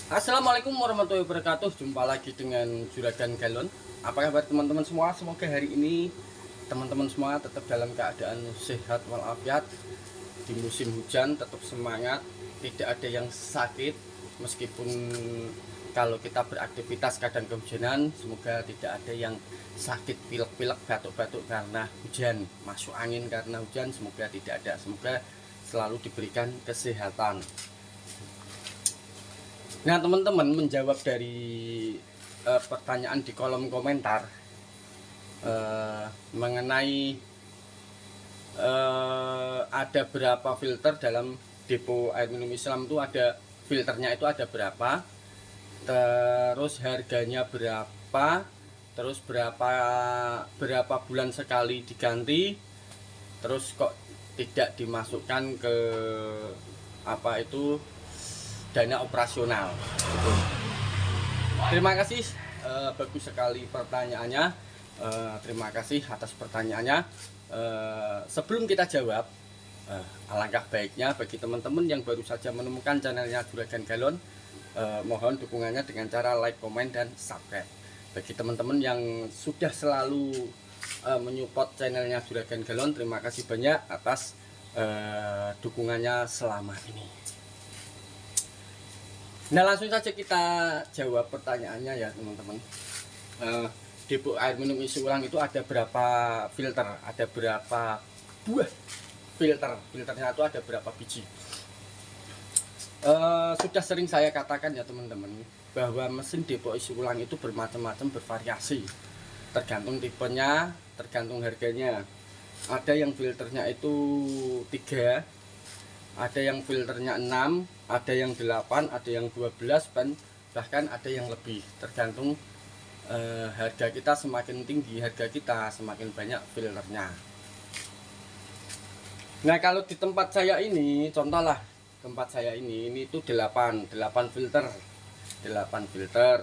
Assalamualaikum warahmatullahi wabarakatuh. Jumpa lagi dengan Juragan Galon. Apa kabar teman-teman semua? Semoga hari ini teman-teman semua tetap dalam keadaan sehat walafiat. Di musim hujan tetap semangat, tidak ada yang sakit. Meskipun kalau kita beraktivitas kadang kehujanan, semoga tidak ada yang sakit pilek-pilek, batuk-batuk karena hujan, masuk angin karena hujan, semoga tidak ada. Semoga selalu diberikan kesehatan. Nah, teman-teman menjawab dari pertanyaan di kolom komentar mengenai ada berapa filter dalam depo air minum Islam, itu ada filternya, itu ada berapa, terus harganya berapa, terus berapa bulan sekali diganti, terus kok tidak dimasukkan ke apa itu dana operasional gitu. Terima kasih, bagus sekali pertanyaannya. Terima kasih atas pertanyaannya. Sebelum kita jawab, alangkah baiknya bagi teman-teman yang baru saja menemukan channelnya Juragan Galon, mohon dukungannya dengan cara like, komen, dan subscribe. Bagi teman-teman yang sudah selalu menyupport channelnya Juragan Galon, terima kasih banyak atas dukungannya selama ini. Nah, langsung saja kita jawab pertanyaannya ya teman-teman. Depo air minum isi ulang itu ada berapa filter, ada berapa buah filter, filternya itu ada berapa biji. Sudah sering saya katakan ya teman-teman, bahwa mesin depo isi ulang itu bermacam-macam, bervariasi, tergantung tipenya, tergantung harganya. Ada yang filternya itu 3, ada yang filternya 6, ada yang 8, ada yang 12, bahkan ada yang lebih, tergantung harga kita semakin tinggi, harga kita semakin banyak filternya. Nah, kalau di tempat saya ini, contohlah tempat saya ini itu 8 filter, 8 filter.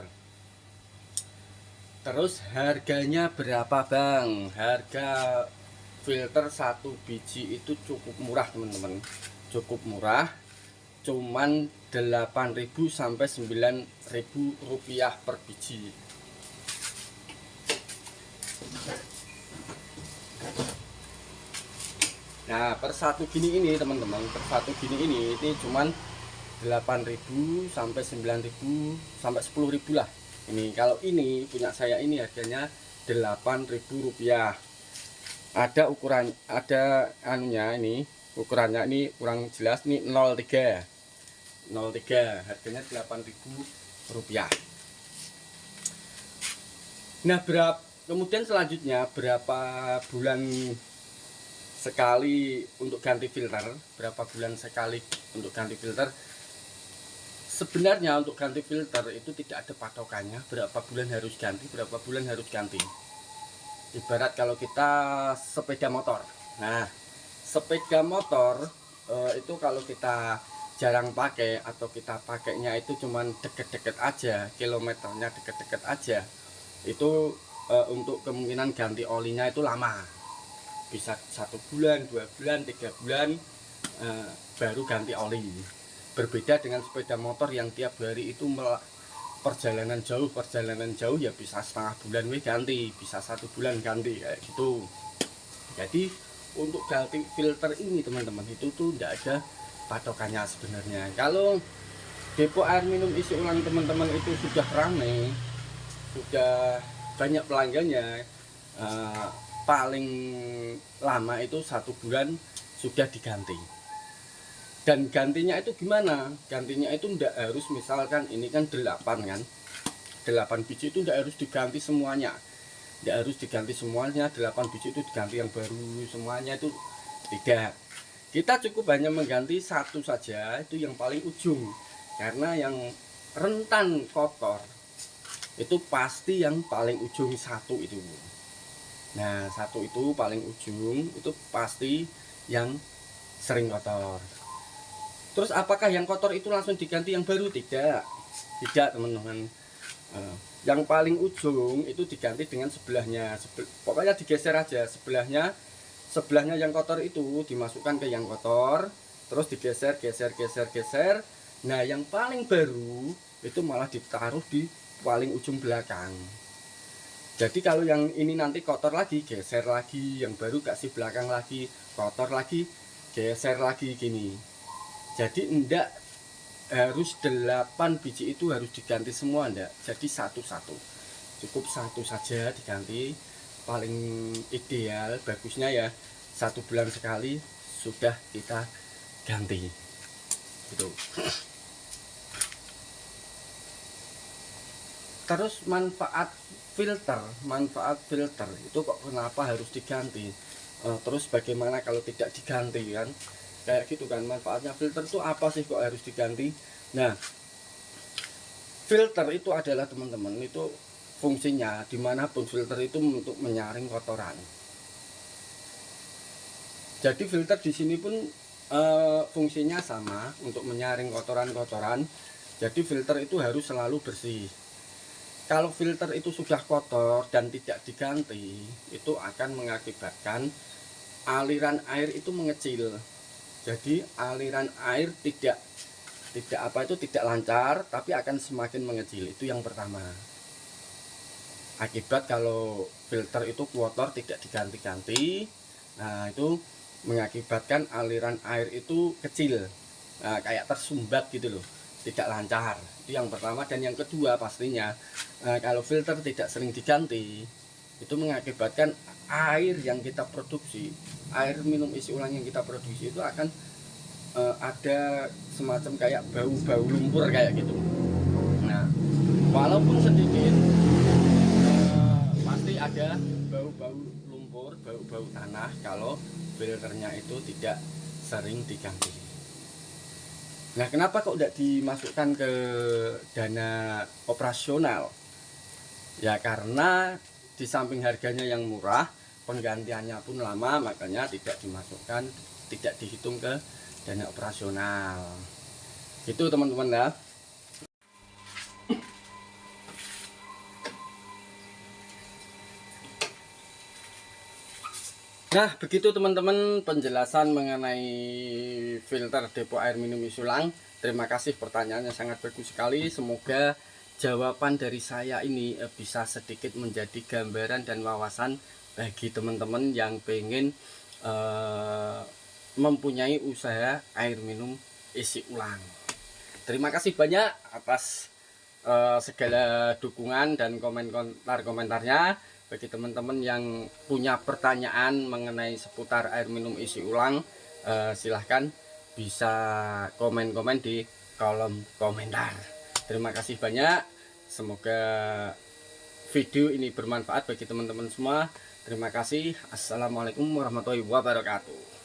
Terus harganya berapa Bang? Harga filter satu biji itu cukup murah teman-teman, cukup murah, cuman 8.000 sampai 9.000 rupiah per biji. Nah, per satu gini ini teman-teman, per satu gini ini cuman 8.000 sampai 9.000 sampai 10.000 lah. Ini kalau ini punya saya ini harganya 8.000 rupiah. Ada ukuran, ada anunya ini, ukurannya ini kurang jelas, ini 03 harganya 8.000 rupiah. Nah, kemudian selanjutnya berapa bulan sekali untuk ganti filter, berapa bulan sekali untuk ganti filter. Sebenarnya untuk ganti filter itu tidak ada patokannya, berapa bulan harus ganti, berapa bulan harus ganti. Ibarat kalau kita sepeda motor. Nah, sepeda motor itu kalau kita jarang pakai atau kita pakainya itu cuman deket-deket aja, kilometernya deket-deket aja, itu untuk kemungkinan ganti olinya itu lama, bisa 1 bulan, 2 bulan, 3 bulan baru ganti oli. Berbeda dengan sepeda motor yang tiap hari itu perjalanan jauh ya bisa setengah bulan ganti, bisa 1 bulan ganti kayak gitu. Jadi untuk ganti filter ini teman-teman itu tuh tidak ada patokannya sebenarnya. Kalau depo air minum isi ulang teman-teman itu sudah ramai, sudah banyak pelanggannya, paling lama itu 1 bulan sudah diganti. Dan gantinya itu gimana? Gantinya itu tidak harus, misalkan ini kan 8 kan, 8 biji itu tidak harus diganti semuanya, tidak harus diganti semuanya. 8 biji itu diganti yang baru semuanya, itu tidak. Kita cukup hanya mengganti satu saja, itu yang paling ujung, karena yang rentan kotor itu pasti yang paling ujung satu itu. Nah, satu itu paling ujung itu pasti yang sering kotor. Terus apakah yang kotor itu langsung diganti yang baru? Tidak teman-teman. Yang paling ujung itu diganti dengan sebelahnya, pokoknya digeser aja sebelahnya yang kotor itu dimasukkan ke yang kotor, terus digeser, Nah, yang paling baru itu malah ditaruh di paling ujung belakang. Jadi kalau yang ini nanti kotor lagi, geser lagi, yang baru kasih belakang lagi, kotor lagi, geser lagi gini. Jadi enggak harus 8 biji itu harus diganti semua, enggak. Jadi satu-satu. Cukup satu saja diganti. Paling ideal, bagusnya ya 1 bulan sekali sudah kita ganti. Gitu. Terus manfaat filter itu kok kenapa harus diganti? Terus bagaimana kalau tidak diganti kan? Kayak gitu kan, manfaatnya filter itu apa sih kok harus diganti? Nah, filter itu adalah teman-teman itu fungsinya dimanapun filter itu untuk menyaring kotoran. Jadi filter di sini pun fungsinya sama untuk menyaring kotoran-kotoran. Jadi filter itu harus selalu bersih. Kalau filter itu sudah kotor dan tidak diganti, itu akan mengakibatkan aliran air itu mengecil. Jadi aliran air tidak lancar, tapi akan semakin mengecil. Itu yang pertama. Akibat kalau filter itu kotor tidak diganti-ganti, nah itu mengakibatkan aliran air itu kecil. Nah, kayak tersumbat gitu loh, tidak lancar. Itu yang pertama. Dan yang kedua pastinya kalau filter tidak sering diganti, itu mengakibatkan air yang kita produksi, air minum isi ulang yang kita produksi itu akan ada semacam kayak bau-bau lumpur kayak gitu. Nah, walaupun sedikit pasti ada bau-bau lumpur, bau-bau tanah kalau filternya itu tidak sering diganti. Nah, kenapa kok tidak dimasukkan ke dana operasional? Ya karena di samping harganya yang murah, penggantiannya pun lama, makanya tidak dimasukkan, tidak dihitung ke dana operasional. Gitu teman-teman ya. Nah, begitu teman-teman penjelasan mengenai filter depo air minum Isulang. Terima kasih, pertanyaannya sangat bagus sekali. Semoga jawaban dari saya ini bisa sedikit menjadi gambaran dan wawasan bagi teman-teman yang pengen mempunyai usaha air minum isi ulang. Terima kasih banyak atas segala dukungan dan komentarnya. Bagi teman-teman yang punya pertanyaan mengenai seputar air minum isi ulang, silahkan bisa komen-komen di kolom komentar. Terima kasih banyak. Semoga video ini bermanfaat bagi teman-teman semua. Terima kasih. Assalamualaikum warahmatullahi wabarakatuh.